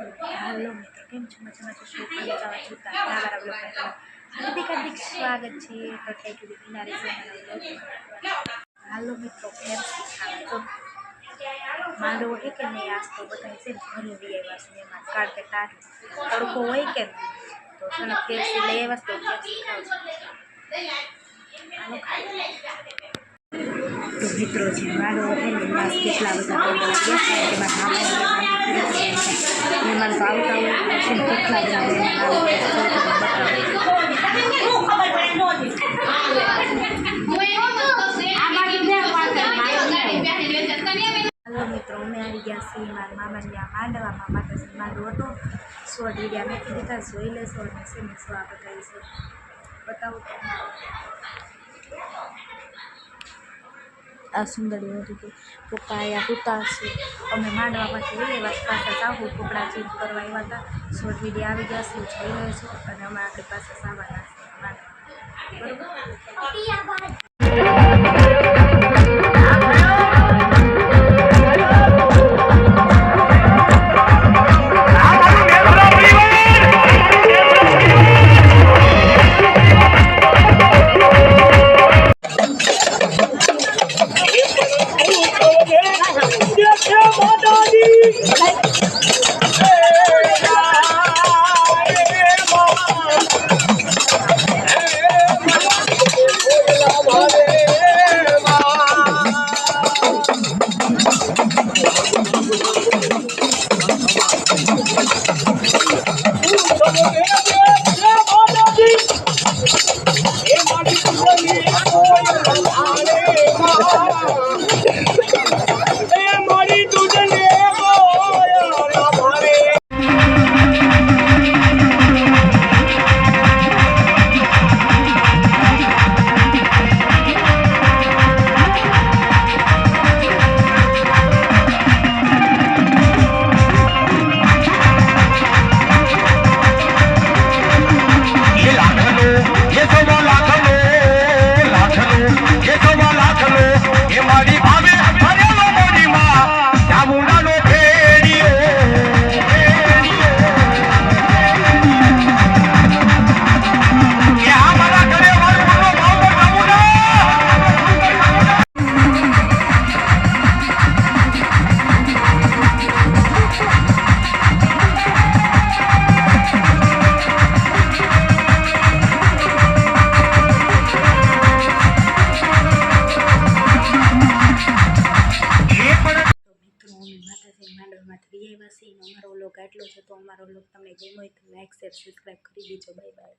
હાલો મિત્રો, કેમ છો? મજામાં છો? શું પણ મજામાં છો? મારા બ્લોગમાં હાર્દિક હાર્દિક સ્વાગત છે. તો થઈ ગયું કિનારે છે મારા બ્લોગમાં. હાલો મિત્રો, ફેરસી ખાવા તો માંડવો હોય કે નહીં, આજ તો બધા છે ઘણી લઈ આવ્યા છે એમાં, કારણ કે તાર તડકો હોય કે તો છે ને ફેરસી લઈ આવ્યા તો ફેરસી તો મિત્રો છે મારો એને માસ કેટલા બધા મહેમાન તો આવતા હોય છે ને કેટલા બધા હાલો મિત્રો, અમે આવી ગયા છીએ મારા મામાની માંડવામાં. માતાજી માંડવો હતો, શોર્ટ વિડીયા મૂકી દીધા, જોઈ લેશો અને છે ને શું આ બતાવીશું, બતાવું તો આ સુંદરી હતી કે પપ્પા અહીંયા ઉતારશે. અમે માંડવામાંથી લઈ આવ્યા પાછા સાહુ કપડાં ચેન્જ કરવા આવ્યા હતા. શોર્ટ વિડીયો આવી ગયા છે, જોઈ લેશો અને અમે આપણી પાસે સાવાના છે માંડવા, બરોબર. માંડવામાંથી આવ્યા છીએ. અમારો વ્લોગ આટલો છે. તો અમારો વ્લોગ તમને ગમ્યો હોય તો લાઈક, શેર, સબસ્ક્રાઈબ કરી દેજો. Bye bye.